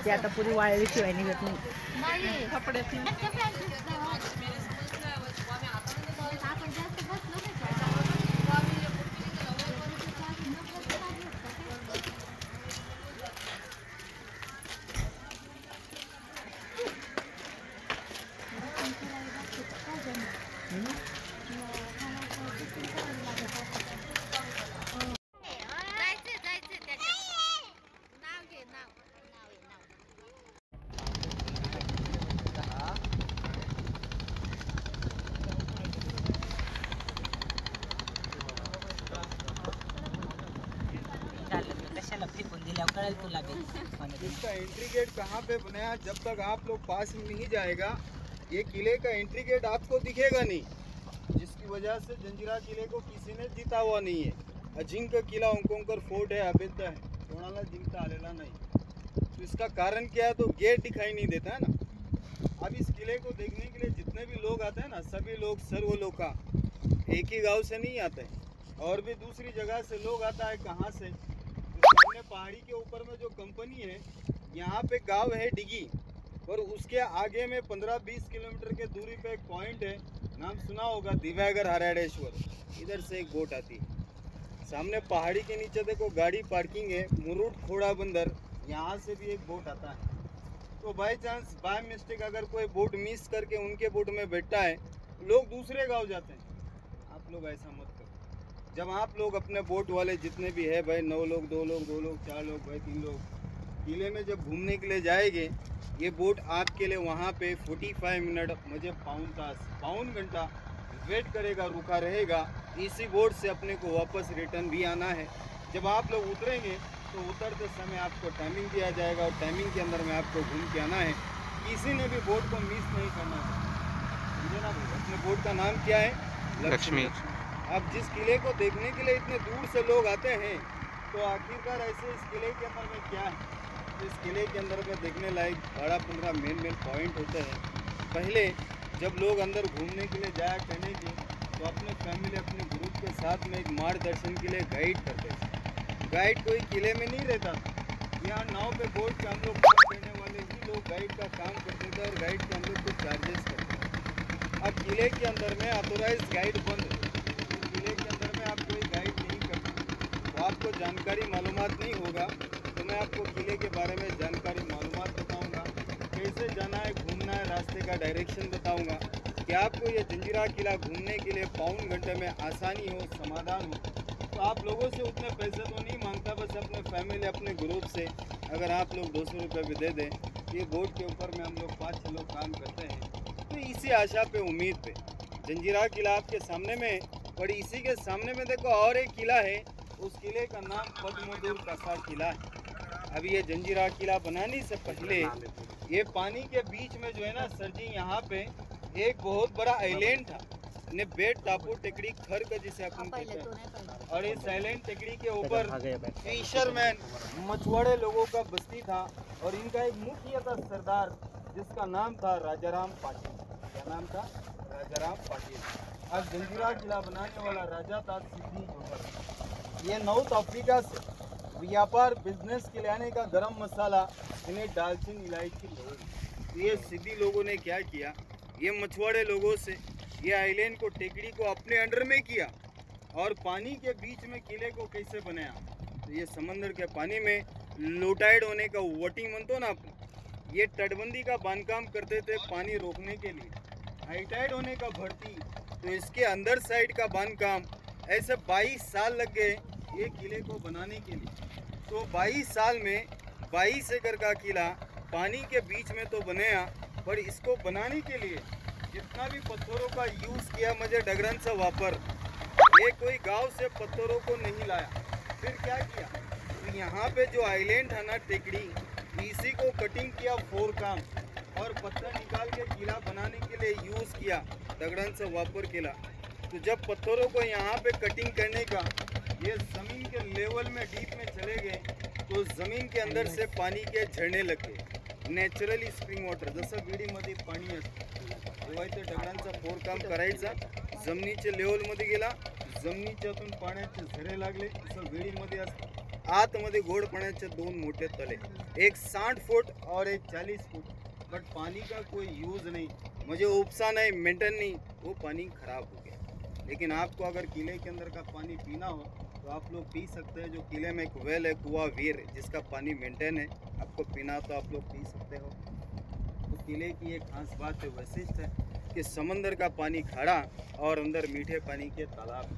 ती आता पुरी वाळल्याशिवाय निघत नाही. इसका एंट्री गेट कहाँ पे बनाया, जब तक आप लोग पास में नहीं जाएगा ये किले का एंट्री गेट आपको दिखेगा नहीं, जिसकी वजह से जंजीरा किले को किसी ने जीता हुआ नहीं है. अजिंक्य किला उंकोंकर फोर्ट है, अभेद्य है, कोणाला जिंकता आलेला नहीं. तो इसका कारण क्या है, तो गेट दिखाई नहीं देता है ना. अब इस किले को देखने के लिए जितने भी लोग आते हैं ना, सभी लोग सर्वलोका एक ही गांव से नहीं आते, और भी दूसरी जगह से लोग आता है. कहाँ से, सामने पहाड़ी के ऊपर में जो कंपनी है, यहाँ पे गांव है डिगी, और उसके आगे में 15-20 किलोमीटर के दूरी पे एक पॉइंट है, नाम सुना होगा, दिव्यागर हरिहरेश्वर. इधर से एक बोट आती है. सामने पहाड़ी के नीचे देखो गाड़ी पार्किंग है, मुरुड खोड़ा बंदर, यहाँ से भी एक बोट आता है. तो बाई चांस बाय मिस्टेक अगर कोई बोट मिस करके उनके बोट में बैठता है, लोग दूसरे गाँव जाते हैं. आप लोग ऐसा मत करो. जब आप लोग अपने बोट वाले जितने भी है भाई, 9 लोग, 2 लोग, 2 लोग, 4 लोग, भाई 3 लोग, किले में जब घूमने के लिए जाएंगे, ये बोट आपके लिए वहाँ पे 45 मिनट मुझे पाउन घंटा वेट करेगा, रुका रहेगा. इसी बोट से अपने को वापस रिटर्न भी आना है. जब आप लोग उतरेंगे तो उतरते समय आपको टाइमिंग दिया जाएगा, और टाइमिंग के अंदर में आपको घूम के आना है. किसी ने भी बोट को मिस नहीं करना है, समझे ना. अपने बोट का नाम क्या है, लक्ष्मी. अब जिस किले को देखने के लिए इतने दूर से लोग आते हैं, तो आखिरकार ऐसे इस किले के अंदर में क्या है. इस किले के अंदर में देखने लायक 12-15 मेन पॉइंट होते हैं. पहले जब लोग अंदर घूमने के लिए जाया करने की, तो अपने फैमिली, अपने ग्रुप के साथ में एक मार्गदर्शन के लिए गाइड करते थे. गाइड कोई किले में नहीं रहता था. यहाँ नाव पे बोट के हम लोग बात करने वाले ही लोग गाइड का काम करते थे, और गाइड के हम लोग कुछ चार्जेस करते थे. अब किले के अंदर में ऑथोराइज गाइड बंद है. किले के अंदर में आप कोई गाइड नहीं करते, तो आपको जानकारी मालूमात नहीं होगा. तो मैं आपको किले के बारे में जानकारी मालूमात बताऊंगा, कैसे जाना है, घूमना है, रास्ते का डायरेक्शन बताऊंगा, कि आपको ये जंजीरा किला घूमने के लिए पाउन घंटे में आसानी हो, समाधान हो. तो आप लोगों से उतने पैसे तो नहीं मांगता, बस अपने फैमिली, अपने ग्रुप से अगर आप लोग 200 रुपये भी दे दें, ये बोट के ऊपर में हम लोग 5-6 लोग काम करते हैं. तो इसी आशा पे, उम्मीद पे जंजीरा किला आपके सामने में, और इसी के सामने में देखो और एक किला है. उस किले का नाम पद्मदूर कसा किला है. अभी ये जंजीरा किला बनाने से पहले ये पानी के बीच में जो है ना सर जी, यहाँ पे एक बहुत बड़ा आइलैंड था, ने बेट टापू टेकड़ी खर्क जिसे अपन कहते हैं. और इस आइलैंड टेकड़ी के ऊपर फिशरमैन, मछुआरे लोगों का बस्ती था, और इनका एक मुखिया था सरदार, जिसका नाम था राजाराम पाटिल. क्या नाम था, राजाराम पाटिल. आज जंजीरा किला बनाने वाला राजा था सिद्दी जोहर. ये नाउथ अफ्रीका से व्यापार बिजनेस के लिए आने का गरम मसाला, इन्हें दालचीनी, इलायची लोग. ये सिद्दी लोगों ने क्या किया, ये मछुआरे लोगों से ये आइलैंड को, टेकड़ी को अपने अंडर में किया, और पानी के बीच में किले को कैसे बनाया. तो ये समंदर के पानी में लोटाइड होने का वोटिंग मनतो ना, ये तटबंदी का बांधकाम करते थे पानी रोकने के लिए. हाईटाइड होने का भर्ती, तो इसके अंदर साइड का बांधकाम. ऐसे 22 साल लग गए ये किले को बनाने के लिए. तो 22 साल में 22 एकड़ का किला पानी के बीच में तो बनाया, पर इसको बनाने के लिए जितना भी पत्थरों का यूज़ किया मुझे डगरन से वापर, ये कोई गांव से पत्थरों को नहीं लाया. फिर क्या किया, तो यहाँ पे जो आइलैंड था ना टेकड़ी, इसी को कटिंग किया 4 काम, और पत्थर निकाल के किला बनाने के लिए यूज़ किया, डगरन से वापर किला. तो जब पत्थरों को यहाँ पे कटिंग करने का, ये ज़मीन के लेवल में डीप में चले गए, तो ज़मीन के अंदर से पानी के झरने लग गए. नॅचरली स्प्रिंग वॉटर, जसं विहिरीमध्ये पाणी असतं तेव्हा इथे दगडांचा फोरकाम करायचा, जमिनीच्या लेवलमध्ये गेला, जमिनीच्यातून पाण्याचे झरे लागले, तसं विहिरीमध्ये असतं. आतमध्ये गोड पाण्याचे 2 मोटे तले, एक 60 फुट और एक 40 फुट, बट पानी का कोई यूज़ नहीं, मुझे उपसा नहीं, मेंटेन नहीं, वो पानी खराब हो गया। लेकिन आपको अगर किले के अंदर का पानी पीना हो तो आप लोग पी सकते हैं। जो किले में एक वेल है, कुआं वीर, जिसका पानी मेंटेन है, आपको पीना तो आप लोग पी सकते हो। तो किले की एक खास बात है, वैशिष्ट है कि समंदर का पानी खारा और अंदर मीठे पानी के तालाब।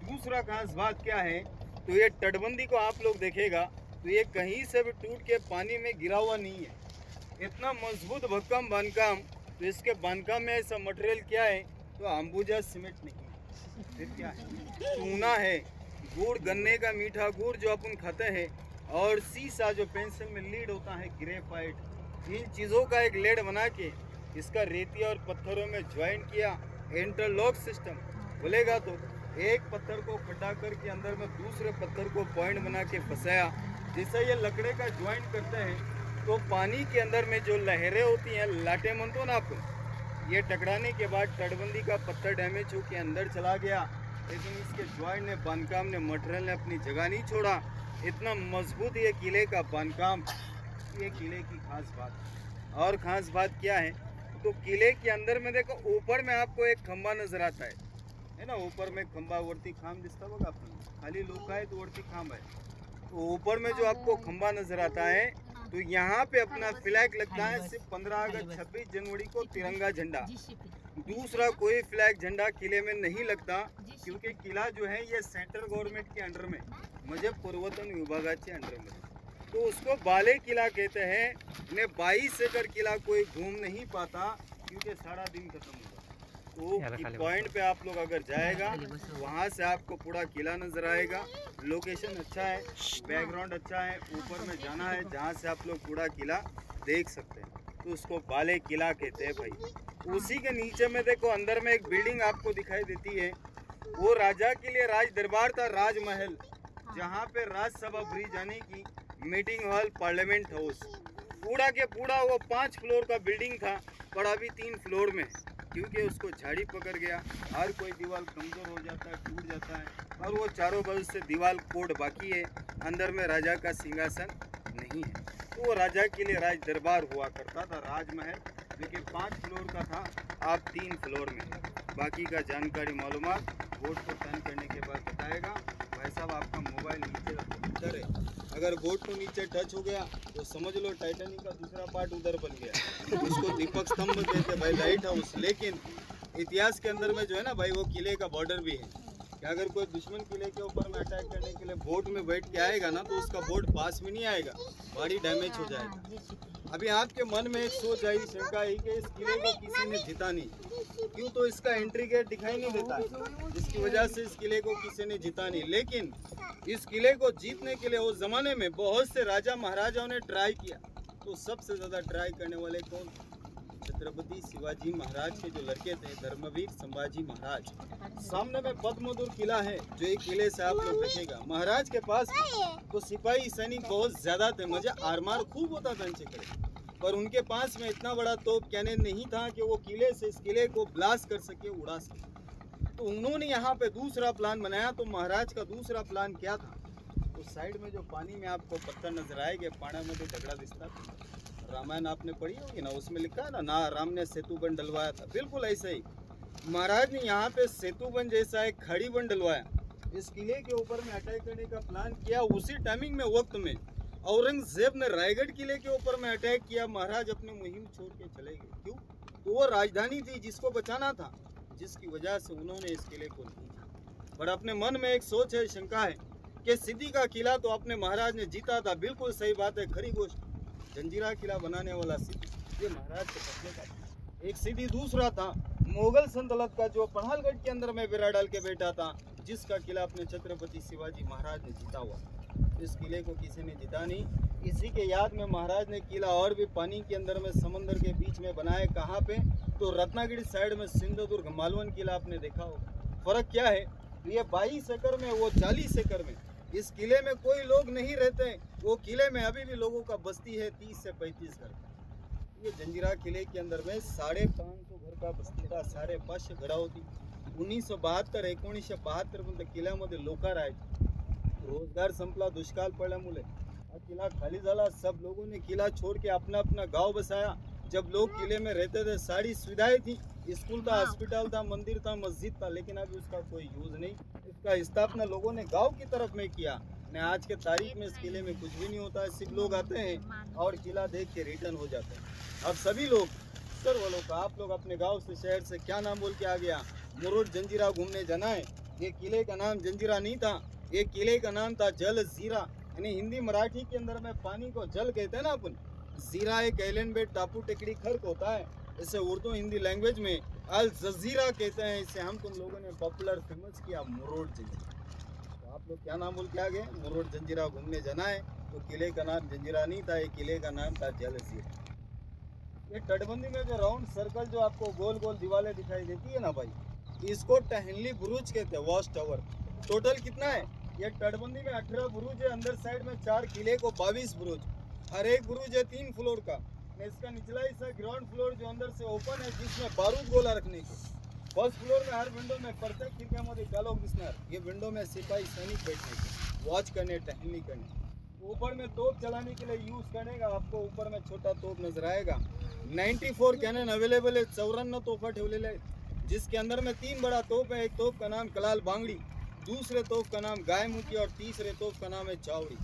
दूसरा खास बात क्या है, तो ये तटबंदी को आप लोग देखेगा तो ये कहीं से भी टूट के पानी में गिरा हुआ नहीं है। इतना मजबूत भक्कम बांधकाम, तो इसके बांधकाम में ऐसा मटेरियल क्या है, तो अंबुजा सीमेंट नहीं है, फिर क्या है, चूना है, गुड़, गन्ने का मीठा गुड़ जो अपन खाते हैं, और सीसा जो पेंसिल में लीड होता है, ग्रेफाइट, इन चीज़ों का एक लेड बना के इसका रेती और पत्थरों में ज्वाइन किया। इंटरलॉक सिस्टम बोलेगा तो एक पत्थर को खड्डा करके अंदर में दूसरे पत्थर को पॉइंट बना के फंसाया। जैसे ये लकड़े का ज्वाइंट करते हैं तो पानी के अंदर में जो लहरें होती हैं, लाटे मनतो ना अपन, ये टकराने के बाद तटबंदी का पत्थर डैमेज होकर अंदर चला गया, लेकिन इसके ज्वाइंट ने, बांधकाम ने, मटेरियल ने अपनी जगह नहीं छोड़ा। इतना मजबूत ये किले का बांधकाम, ये किले की खास बात। और खास बात क्या है, तो किले के अंदर में देखो ऊपर में आपको एक खंबा नजर आता है ना, ऊपर में खंबा, वरती खाम दिसता बघा आपण, खाली लोक है तो वरती खाम है। तो ऊपर में जो आपको खंबा नजर आता है, तो यहाँ पे अपना फ्लैग लगता है सिर्फ 15 अगस्त 26 जनवरी को, तिरंगा झंडा। दूसरा कोई फ्लैग झंडा किले में नहीं लगता, क्योंकि किला जो है ये सेंट्रल गवर्नमेंट के अंडर में, म्हणजे पूर्वतन विभागाचे अंडर में, तो उसको बाले किला कहते हैं। ने 22 एकड़ किला कोई घूम नहीं पाता, क्योंकि सारा दिन खत्म होगा। तो पॉइंट पे आप लोग अगर जाएगा, वहाँ से आपको पूरा किला नजर आएगा। लोकेशन अच्छा है, बैकग्राउंड अच्छा है, ऊपर में जाना है जहाँ से आप लोग पूरा किला देख सकते हैं, तो उसको बाले किला कहते हैं भाई। उसी के नीचे में देखो अंदर में एक बिल्डिंग आपको दिखाई देती है, वो राजा के लिए राज दरबार था, राजमहल, जहाँ पे राज्यसभा ब्रिज यानी की मीटिंग हॉल, पार्लियामेंट हाउस, पूरा के पूरा वो 5 फ्लोर का बिल्डिंग था, पर अभी 3 फ्लोर में, क्योंकि उसको झाड़ी पकड़ गया। हर कोई दीवार कमजोर हो जाता है, टूट जाता है, और वो चारों बाजू से दीवार कोड बाकी है, अंदर में राजा का सिंहासन नहीं है। तो वो राजा के लिए राज दरबार हुआ करता था, राजमहल, लेकिन 5 फ्लोर का था, आप 3 फ्लोर में। बाकी का जानकारी मालूमात बोर्ड को टर्न करने के बाद बताएगा। भाई साहब आपका मोबाइल नीचे उधर है, अगर बोर्ड को नीचे टच हो गया तो समझ लो टाइटैनिक का दूसरा पार्ट उधर बन गया। इसको दीपक स्तंभ कहते हैं भाई, लाइट हाउस। लेकिन इतिहास के अंदर में जो है ना भाई, वो किले का बॉर्डर भी है कि अगर कोई दुश्मन किले के ऊपर में अटैक करने के लिए बोट में बैठ के आएगा ना, तो उसका बोट पास में नहीं आएगा, बॉडी डैमेज हो जाएगा। अभी आपके मन में एक सोच आई, शंका आई कि इस किले को किसी ने जीता नहीं, क्यों, तो इसका एंट्री गेट दिखाई नहीं देता, जिसकी वजह से इस किले को किसी ने जीता नहीं। लेकिन इस किले को जीतने के लिए उस जमाने में बहुत से राजा महाराजाओं ने ट्राई किया, तो सबसे ज्यादा ट्राई करने वाले कौन, छत्रपति शिवाजी महाराज के जो लड़के थे, धर्मवीर संभाजी महाराज। सामने में पद्मदुर किला है, जो एक किले से आप लोग देखेगा। महाराज के पास तो सिपाही सैनिक बहुत ज्यादा थे, मुझे आरमार खूब होता था इनसे, पर उनके पास में इतना बड़ा तोप कैनन नहीं था कि वो किले से इस किले को ब्लास्ट कर सके, उड़ा सके। तो उन्होंने यहाँ पे दूसरा प्लान बनाया। तो महाराज का दूसरा प्लान क्या था, तो साइड में जो पानी में आपको पत्थर नजर आएंगे, पाना में तो झगड़ा दिखता, रामायण आपने पढ़ी होगी ना, उसमें लिखा है ना राम ने सेतु बन डलवाया था, बिल्कुल ऐसा ही महाराज ने यहाँ पे सेतु बन जैसा एक खड़ी बन डलवाया। इस किले के ऊपर में अटैक करने का प्लान किया। उसी टाइमिंग में, वक्त में औरंगजेब ने रायगढ़ किले के ऊपर में अटैक किया। महाराज अपनी मुहिम छोड़ के चले गए, क्यों, तो वो राजधानी थी जिसको बचाना था, जिसकी वजह से उन्होंने इस किले को जीता। पर अपने मन में एक सोच है, शंका है कि सिद्धि का किला तो अपने महाराज ने जीता था, बिल्कुल सही बात है, खरी गोश्त। जंजीरा किला बनाने वाला सिद्धि ये महाराज के कब्जे का। एक सिद्धि दूसरा था मुगल सल्तनत का, जो पन्हालगढ़ के अंदर में बेड़ा डाल के बैठा था, जिसका किला अपने छत्रपति शिवाजी महाराज ने जीता हुआ। इस किले को किसी ने जीता नहीं। इसी के याद में महाराज ने किला और भी पानी के अंदर में, समंदर के बीच में बनाए। कहाँ पे, तो रत्नागिरी साइड में सिंधुदुर्ग मालवन किला आपने देखा हो। फर्क क्या है, तो ये 22 एकड़ में, वो 40 एकड़ में। इस किले में कोई लोग नहीं रहते, वो किले में अभी भी लोगों का बस्ती है, 30 से 35 घर। ये जंजीरा किले के अंदर में 550 घर का बस्ती था, 550 घडा होती। 1972 1972 मध्ये किल्ल्यामध्ये लोक राहायचे। रोजगार संपला, दुष्काळ पडल्यामुळे हा किला खाली झाला। सब लोगों ने किला छोड़ के अपना अपना गांव बसाया। जब लोग किले में रहते थे सारी सुविधाएं थी, स्कूल था, हॉस्पिटल था, मंदिर था, मस्जिद था, लेकिन अभी उसका कोई यूज नहीं। इसका स्थापना लोगों ने गांव की तरफ में किया। ने आज के तारीख में इस किले में कुछ भी नहीं होता है, सिर्फ लोग आते हैं और किला देख के रिटर्न हो जाते हैं। अब सभी लोग सर्व लोग, आप लोग अपने गांव से शहर से क्या नाम बोल के आ गया, मुरुड जंजीरा घूमने जाना है। ये किले का नाम जंजीरा नहीं था, ये किले का नाम था जल जीरा, यानी हिंदी मराठी के अंदर में पानी को जल कहते हैं ना अपन। जीरा एक आइलैंड बेट टापू टेकड़ी खर्क होता है, इसे उर्दू हिंदी लैंग्वेज में अल जजीरा कहते हैं। इसे हम तुम लोगों ने पॉपुलर फेमस किया मुरुड जंजीरा। तो आप लोग क्या नाम बोल के आ गए, मुरुड जंजीरा घूमने जाना है। तो किले का नाम जंजीरा नहीं था, ये किले का नाम था जल जीरा। ये तटबंदी में जो राउंड सर्कल जो आपको गोल गोल दीवारें दिखाई देती है ना भाई, इसको टहनली बुरुज कहते हैं, वॉच टावर। टोटल कितना है, ये तटबंदी में 18 बुरुज है, अंदर साइड में 4 किले को 22 बुरुज। हर एक बुरुज है 3 फ्लोर का। इसका निचला हिस्सा ग्राउंड फ्लोर जो अंदर से ओपन है, जिसमें बारूद गोला रखने के। फर्स्ट फ्लोर में हर विंडो में प्रत्येक खिड़क्यामध्ये कालोख दिसणार, ये विंडो में सिपाही सैनिक बैठने के, वॉच करने, टहलनी करने। ऊपर में तोप चलाने के लिए यूज करने का, आपको ऊपर में छोटा तोप नजर आएगा। 94 कैनन अवेलेबल है, 54 तोफा ठेवलेले हैं, जिसके अंदर में 3 बड़ा तोप है। एक तोप का नाम कलाल बांगड़ी, दूसरे तोप का नाम गायमुखी और तीसरे तोप का नाम है चावड़ी।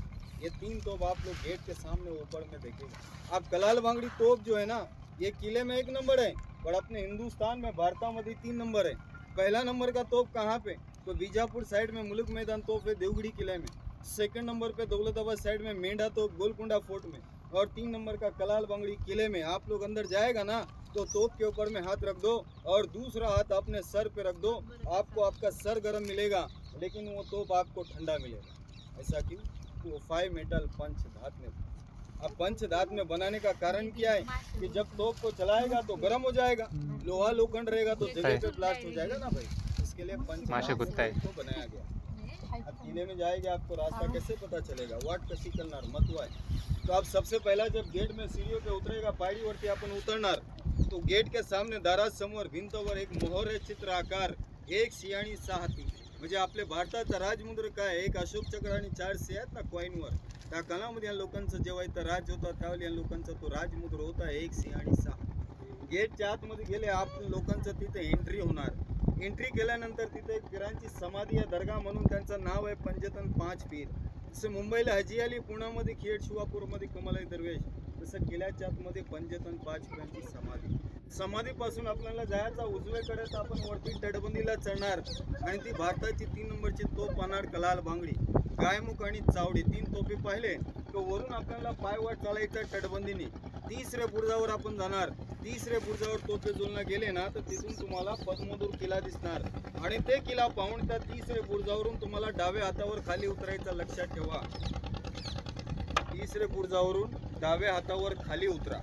ये 3 तोप आप लोग गेट के सामने ऊपर में देखेंगे। अब कलाल बांगड़ी तोप जो है ना, ये किले में 1 नंबर है, और अपने हिंदुस्तान में भारतामध्ये 3 नंबर है। पहला नंबर का तोप कहाँ पे, तो बीजापुर साइड में मुलुक मैदान तोप है देवगढ़ी किले में। सेकंड नंबर पे दौलताबाद साइड में मेंढा तोप गोलकुंडा फोर्ट में, और 3 नंबर का कलाल बांगड़ी किले में। आप लोग अंदर जाएगा ना, तो तोप के ऊपर में हाथ रख दो और दूसरा हाथ अपने सर पे रख दो, आपको आपका सर गर्म मिलेगा, लेकिन वो तोप आपको ठंडा मिलेगा। ऐसा क्यों, वो 5 मेटल पंचधात में। अब पंचधात में बनाने का कारण क्या है कि जब तोप को चलाएगा तो गर्म हो जाएगा, लोहा लोखंड रहेगा तो जगह पे ब्लास्ट हो जाएगा ना भाई, इसके लिए पंचधात को बनाया गया। अब किले में जाएंगे, आपको रास्ता कैसे पता चलेगा, वाट कशी करणार महत्व आहे। तो आप सबसे पहला जब गेट में सीढ़ियों पे उतरेगा, पायरीवरती आपण उतरणार, तो गेट के सामने दारासमोर भिंतवर एक मोहर आहे चित्र आकार, 1 सिंह आणि 6 हत्ती, म्हणजे आपल्या भारताचा राजमुद्र काय, एक अशोक चक्र आणि 4 सिंह आहेत ना कॉईनवर। त्या काळामध्ये या लोकांचं जेव्हा इथं राज होता, त्यावेळी या लोकांचा तो राजमुद्र होता 1 सिंह आणि 6। गेटच्या आतमध्ये गेले आप लोकांचं तिथे एंट्री होणार। एंट्री केल्यानंतर तिथे एक पीरांची समाधी आहे, दर्गा म्हणून त्यांचं नाव आहे पंजतन 5 पीर। जसं मुंबईला हजी अली, पुण्यामध्ये खेड, शिवापूरमध्ये कमलाई दरवेश, तसं किल्ल्याच्या आतमध्ये पंजतन 5 पीरांची समाधी। समाधीपासून आपल्याला जायचा उजवीकडे, तर आपण वरती तटबंदीला चढणार आणि ती भारताची 3 नंबरची तोप पाहणार कलाल बांगडी, गायमुख आणि चावडी। 3 तोफे पाहिले तो वरून आपल्याला पायवाट चालायचं तटबंदीने। तिसऱ्या बुरुजावर आपण जाणार, तिसऱ्या बुरुजावर तोफे जुलना गेले ना, तर तिथून तुम्हाला पद्मदूर किल्ला दिसणार, आणि ते किल्ला पाहून त्या तिसऱ्या बुरुजावरून तुम्हाला डाव्या हातावर खाली उतरायचं, लक्षात ठेवा। तिसऱ्या बुरुजावरून डाव्या हातावर खाली उतरा।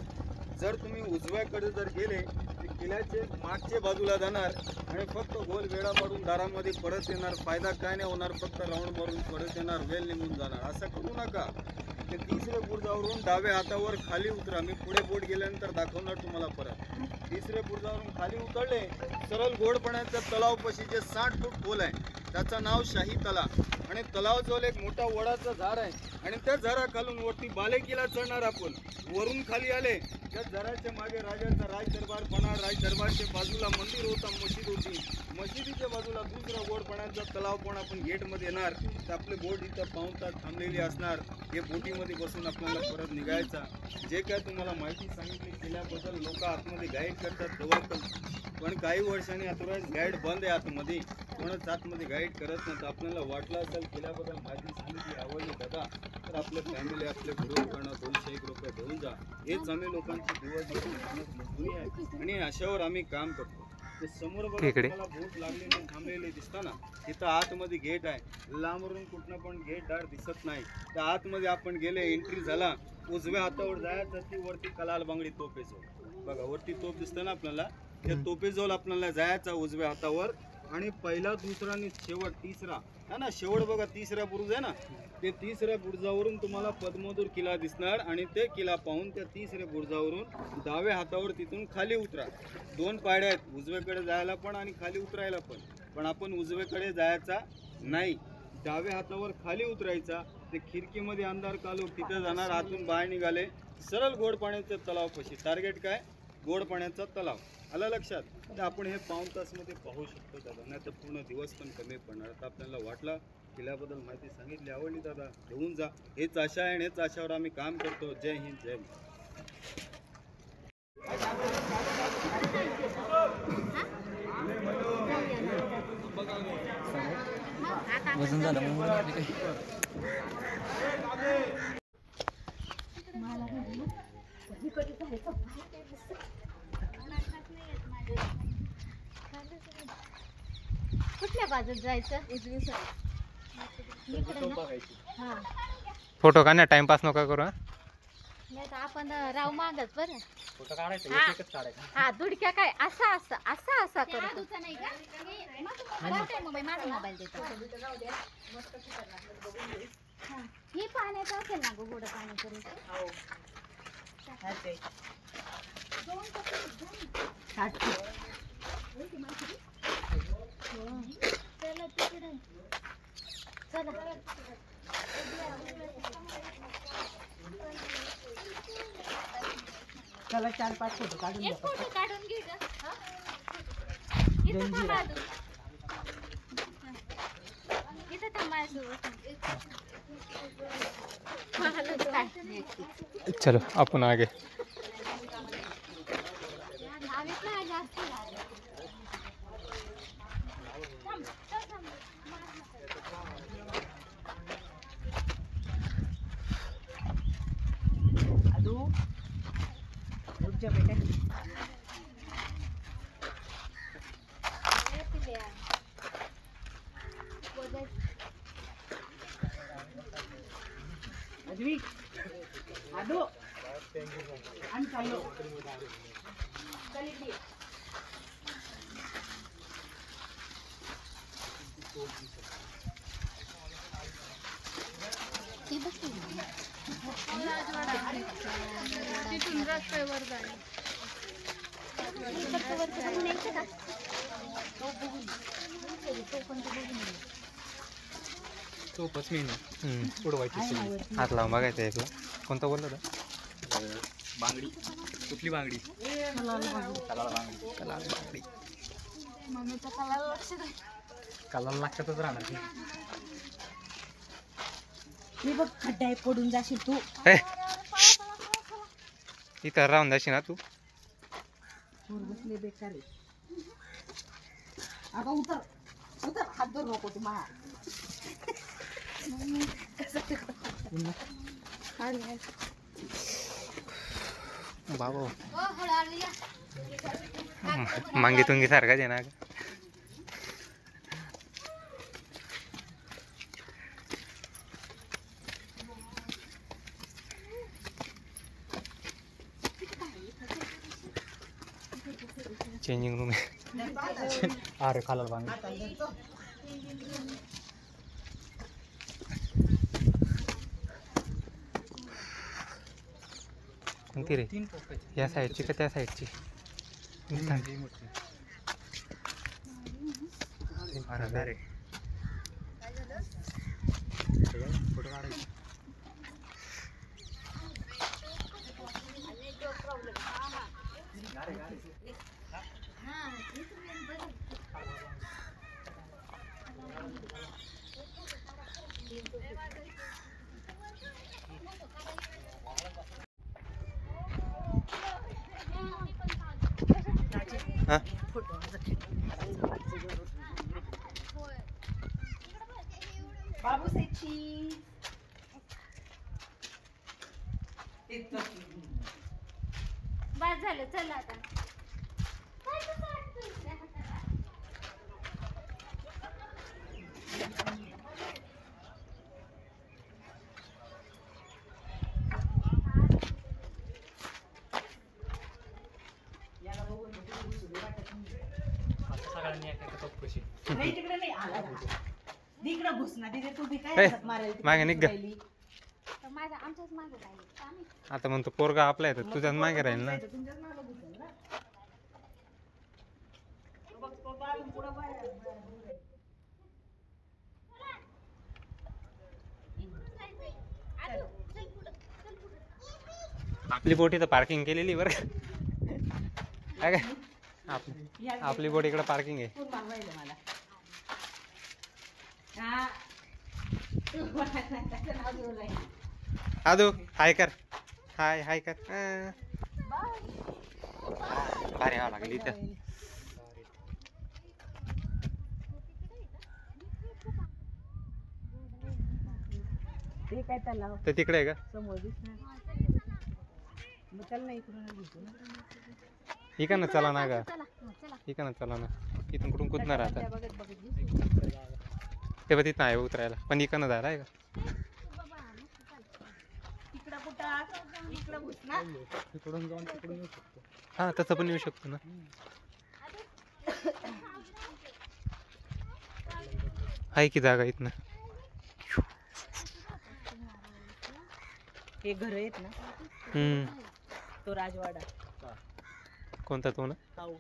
जर तुम्ही उजव्याकडे जर गेले तर किल्ल्याचे मागच्या बाजूला जाणार आणि फक्त गोल वेळा पाडून दारामध्ये परत येणार, फायदा काय नाही होणार, फक्त राऊंड मारून परत येणार, वेल निघून जाणार। असं करू नका। ते तिसऱ्या बुरुजावरून डाव्या हातावर खाली उतरा, मी पुढे बोट गेल्यानंतर दाखवणार तुम्हाला परत। तिसऱ्या बुरुजावरून खाली उतरले, सरळ गोडपणाचा तलावपाशी जे 60 फूट खोल आहे, त्याचं नाव शाही तलाव, आणि तलावाजवळ एक मोठा वडाचा झाड आहे, आणि त्या झाडाखालून वरती बाले किल्ला चढणार आपण। वरून खाली आले, त्या झाडाच्या मागे राजाचा राज दरबार पणार, राज दरबारच्या बाजूला मंदिर होता, मशीद होती, मशिदीच्या बाजूला दुसरा गोडपणाचा तलाव पण आपण गेटमध्ये येणार, तर आपले बोट इथं पाहुणता थांबलेली असणार। हे बोटीमध्ये बसून आपल्याला परत निघायचा। जे काय तुम्हाला माहिती सांगितली केल्याबद्दल लोक आतमध्ये गाईड करतात तेव्हा, पण काही वर्षांनी आता गाईड बंद आहे आतमध्ये, कोणच आतमध्ये गाईड करत नाही। तर आपल्याला वाटलं असेल केल्याबद्दल माहिती सांगितली, आवडली दादा, तर आपल्या फॅमिली आपले ग्रुपकडनं 201 रुपये देऊन जा। हेच आम्ही लोकांची दिवसभर मजबुरी आहे, आणि अशावर आम्ही काम करतो। ते समोर बघा तुम्हाला बोट लागलेले थांबलेले दिसताना, तिथं आतमध्ये गेट आहे, लांबवरून कुठनं पण गेट दार दिसत नाही। त्या आतमध्ये आपण गेले, एंट्री झाला, उजव्या हातावर जायचं, ती वरती कलाल बांगडी तोफेजवळ बघा, वरती तोफ दिसतं ना आपल्याला, त्या तोफेजवळ आपल्याला जायचं उजव्या हातावर, आणि पहिला, दुसरा आणि शेवट तिसरा है ना, शेवट बघा तिसरा बुरुज आहे ना, ते तिसऱ्या बुरुजावरून तुम्हाला पद्मदूर किल्ला दिसणार, आणि ते किल्ला पाहून त्या तिसऱ्या बुरुजावरून डाव्या हातावर तिथून खाली उतरा। 2 पायऱ्या आहेत, उजव्याकडे जायला पण आणि खाली उतरायला पण आपण उजव्याकडे जायचा नाही, डाव्या हातावर खाली उतरायचा, ते खिडकीमध्ये अंधार कालो तिथे जाणार, आतून बाहेर निघाले सरळ गोड पाण्याच्या तलावापाशी. टार्गेट काय? गोड पाण्याचा तलाव. आलं लक्षात? तर आपण हे पाऊण तासमध्ये पाहू शकतो दादा, नाही तर पूर्ण दिवस पण कमी पडणार. तर आपल्याला वाटलं किल्ल्याबद्दल माहिती सांगितली, आवडली दादा, घेऊन जा. हेच आशा आहे आणि हेच आशावर आम्ही काम करतो. जय हिंद, जय वजन झालं कुठल्या बाजूत जायचं? फोटो काढण्या टाइमपास नका करू. नाही तर आपण राव मागच बरं. फोटो काढायचा एकच काढायचा. हा दुडक्या काय असा असा असा असा करतो नाही का? मोबाईल माझा मोबाईल देतो. ही पाण्याचं असेल ना गोड पाण्याचं. चला तिकडे चला. चला 4-5 फोटो काढून एक फोटो काढून घे ग. इथं थांबा तू. इथं थांबा तू. चलो आपण आगे. तिथून रस्त्यावर जाणे. सोपच मी उडवायची. हात लावून बघायचं यातला. कोणता बोलला होता? बांगडी. कुठली बांगडी? बांगडी. मम्मीचा कलाला लक्ष दे. कालाला लागतातच राहणार. मी बघ खड्डा पडून जाशील तू. इथं राहून जाशील ना तू. बसले बेकार आहे. आता उतर उतर, हात धरू नको तू मा. बाबा मांगी तुंगी सारखाच आहे ना. चेंजिंग रूम आहे. अरे खाला बांगडी. कोणती रे? या साईडची का त्या साईडची? अरे फोटो काढायचा. बाबू सेची बस झालं चल आता. नाही तिकडे नाही आला. तिकडे घुसना तिथे तू बी काय मारेल. मागे निघ. माझ्या आमच्याच मागे राहील. आता म्हणतो पोरगा आपला आहे तर तुझ्याच मागे राहील ना. तुमच्याच मागे घुसेल ना. बघ तो बाळून पुढं बाहेर. आपली बोट इथं पार्किंग केलेली बरं का. काय काय आपली बोट इकडं पार्किंग आहे. कोण मागवायला मला हा तू मला त्याचं नाव घेऊन राहील. आदू हाय कर, हाय हाय कर. भारी यावं लागेल इथं. ते काय तलाव तर तिकडे आहे का? समोर दिसणार मग त्याला नाही इकडून घेतो ना. इकडनं चला ना का, चला चला. इकडनं चला ना. इथून कुठून कुदणार आता? बघत बघत ते पण तिथं आहे उतरायला, पण इकडनं जायला आहे का? तिकडं कुठं इकडं घुसणार. इकडून जाऊन तिकडून येऊ शकतो. हां तसं पण येऊ शकतो ना. आहे की जागा इथनं. हे घर आहेत ना तो राजवाडा कोणता तो ना? हाऊ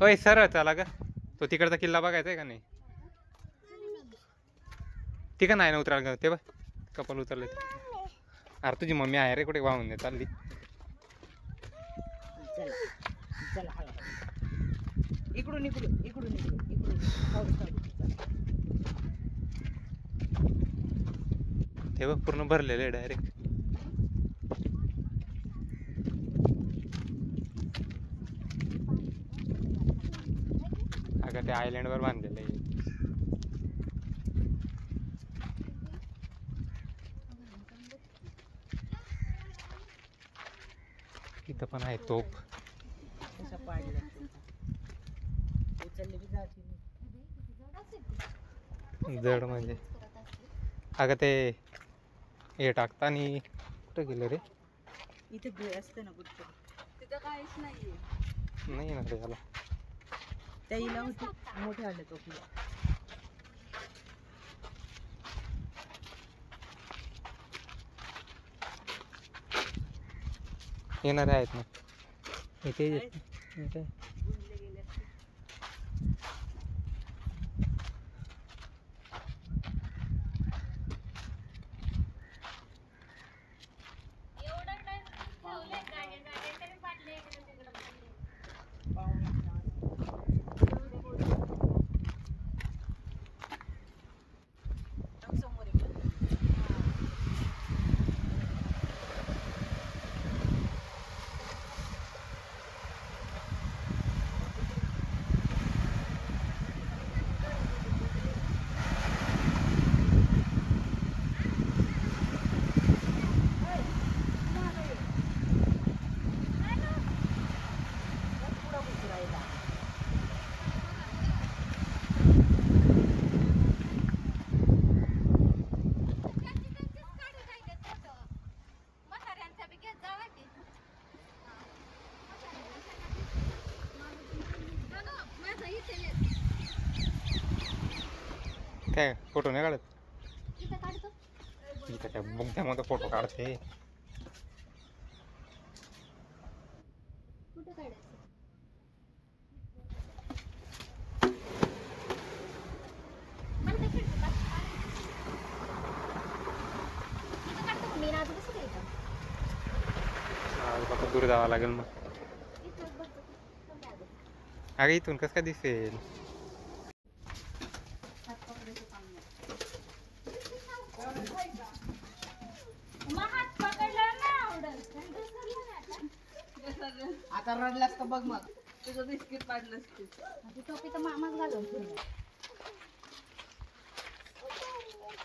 होय सरळ चला का. तो तिकडचा किल्ला बघायचा आहे का नाही? तिकडं नाही ना उतरायला का ते बघ कपल उतरले. अरे तुझी मम्मी आहे रे कुठे वाहून दे चालली. चला चला हळू. इकडून इकडून इकडून इकडून इकडून हळू हळू. ते बघ पूर्ण भरलेलं आहे डायरेक्ट. अगं ते आयलंडवर बांधलेलं आहे. इथं पण आहे तोप. कसा पाडला उचलले बी जाते जड म्हणजे अगं ते हे टाकताना कुठं गेलं रे? इथे भेळ असतं ना कुठं तिथं काहीच नाहीये. नाही ना रे याला. त्या इला होती मोठ्या आल्या टोपीला. येणारे आहेत ना इथे गुंडले गेले असते. समोर आहे. काय फोटो नाही काढत? इथं काढतो. इथं त्या बुगद्यामध्ये फोटो काढते. कुठं काढायचं? मला ते खिडकी काढ. इथं काढतो मी ना कसं काय इथं? बाबा दूर जावं लागेल मग. इथं बघतो. समजा आधी. अगं इथून कसं काय दिसेल? हात पकडायचं काम नाही. मग हात पकडला ना आवडत. आता रडलास का बघ मग तुझं बिस्किट पाडलंस तू. ती टोपी तर मामाच घालून फिरला.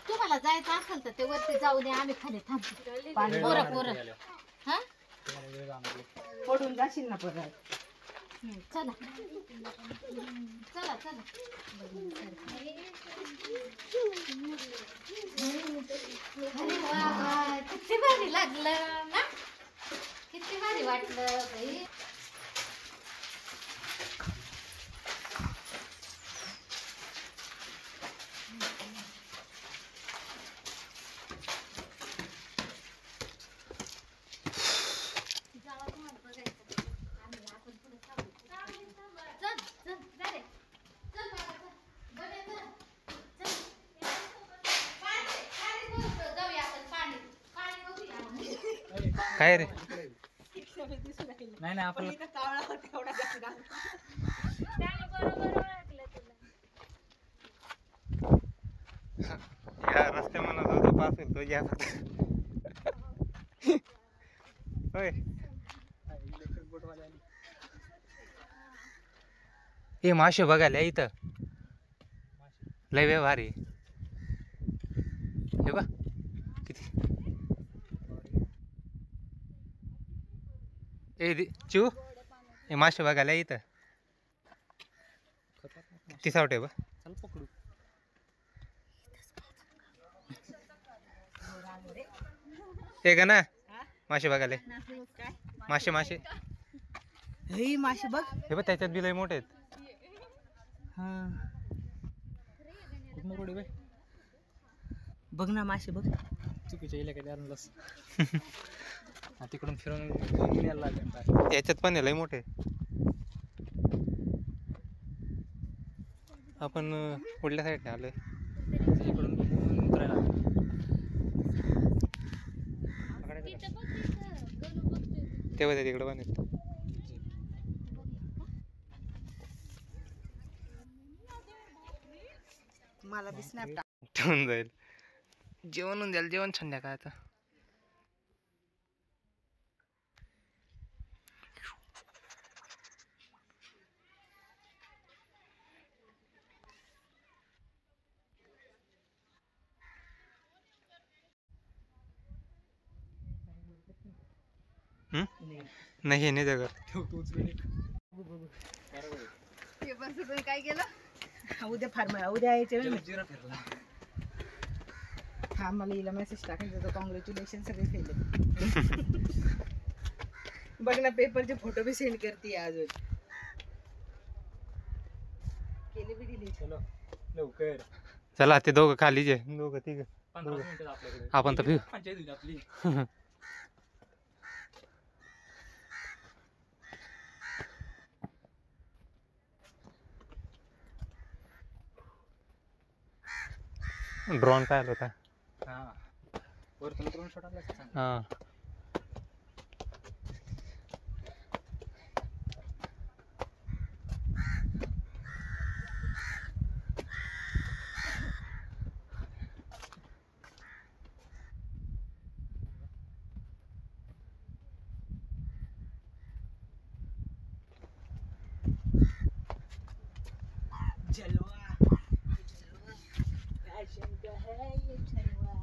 तुम्हाला जायचं असेल तर ते वरती जाऊ दे आम्ही खाली थांबतो. पोरं पोरं हा पडून जाशील ना परत. चला चला चला. अरे वा वा किती भारी लागलं ना, किती भारी वाटलं बाई. काय रे नाही नाही आपण इथं कावळा होता एवढा जास्त घाम. या रस्ते म्हणत होतो पास होईल तो या होय हे मासे बघायला इथं लय वे भारी हे बा किती चिऊ हे मासे बघायला इथं किती सावट आहे बा चल पकडू. हे का ना हा? मासे बघायला काय मासे मासे हे मासे बघ. हे बघ त्याच्यात बी लय मोठे आहेत बघ ना मासे बघ. चुकीच्या इला काय आणलंस तिकडून फिरून यायला लागेल. याच्यात पण आहे लय मोठे आपण पुढल्या साईडने आलोय इकडून उतरायला लागेल. तेव्हा ते तिकडे पण आहेत मला बी स्नॅप टाक. ठेवून जाईल जेवण होऊन जाईल जेवण संध्याकाळचं नाही हे नाही जगत काय केलं उद्या उद्या यायचे हा मला हिला मेसेज टाकायचा होता कॉंग्रॅच्युलेशन सगळे फेल. बघ ना पेपरचे फोटो बी सेंड करते अजून केले बी डिलीट. चलो लवकर चला ते दोघं खालीच आहे दोघं तिघ 15 मिनिटं आपल्याकडे आपण तर फिरू पंचायत होईल आपली. ड्रोन पाहिला होता हा वरतून ड्रोन शॉट आला का? हा जलवा फॅशन का है ये जलवा.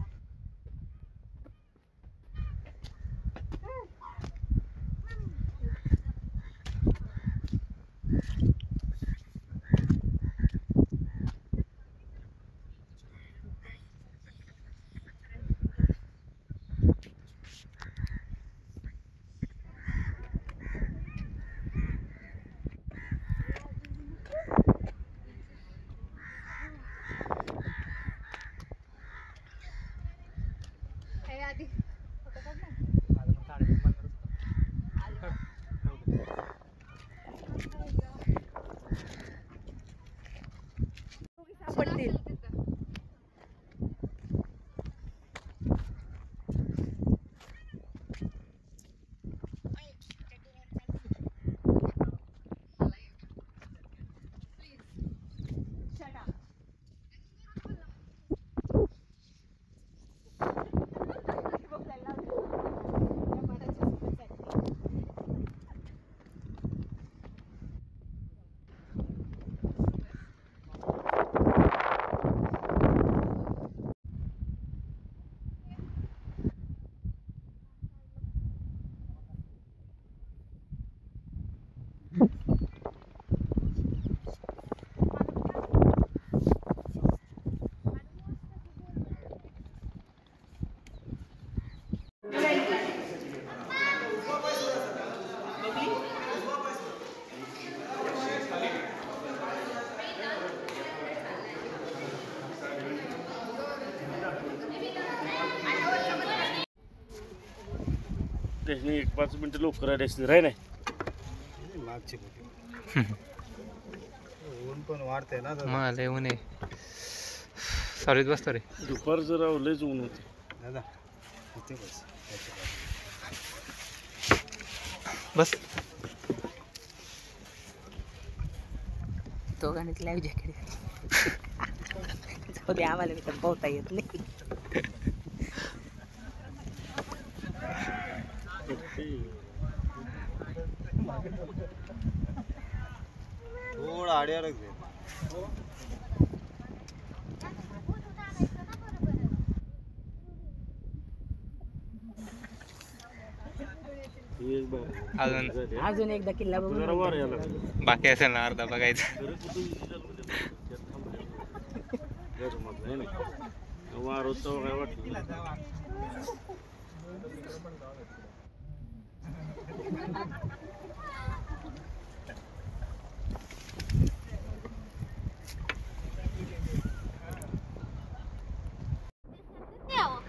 आधी माझं पण काढायचं म्हणणार होतं. पडतील. रेशनी 1-5 मिनिटं लवकर रेशनी राही नाही मागची ऊन पण वाढते ना दादा. मला लय ऊन आहे सावलीत बसतो रे दुपार जरा लयच ऊन होते दादा इथे बस. बस तो गाणीत लाईव्ह जॅकेट जाऊ दे आम्हाला मी तर पोहता येत नाही. थोड़ा आड़िया रख दे. अजून एकदा किल्ला बघून बाकी असेल ना अर्धा बघायचं. वारोत्सव काय वाटलं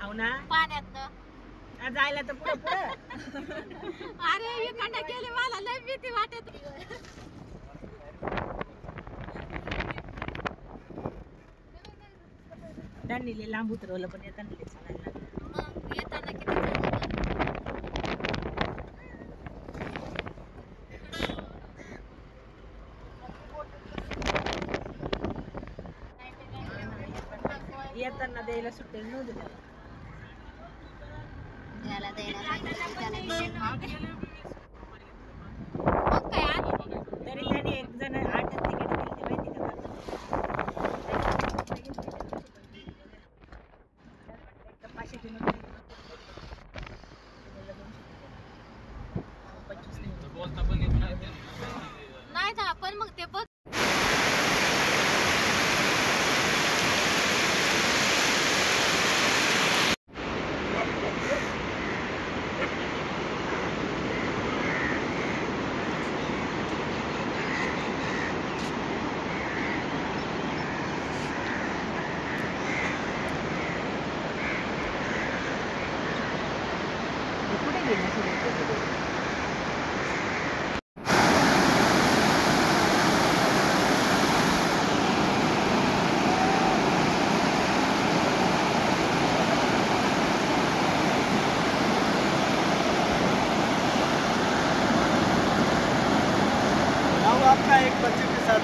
हो ना पाण्यात जायला तर पुढं पुढं. अरे इकडनं गेले मला लय भीती वाटत. त्यांनी लय लांब उतरवलं पण येताना लय चालायला लागलं. मग येताना किती चाललं. येताना द्यायला सुट्टी नव्हती त्याला. याला द्यायला पाहिजे, त्याला द्यायला. मग काय आज? तरी त्याने एक जण 8 तिकीट दिली माहिती का त्याला. 500 नोट. नाही ना पण मग ते बघ. कुठे गेला सुरेश? आपका एक बच्चे के साथ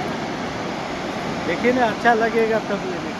देखिए ना, अच्छा लगेगा तब लेने.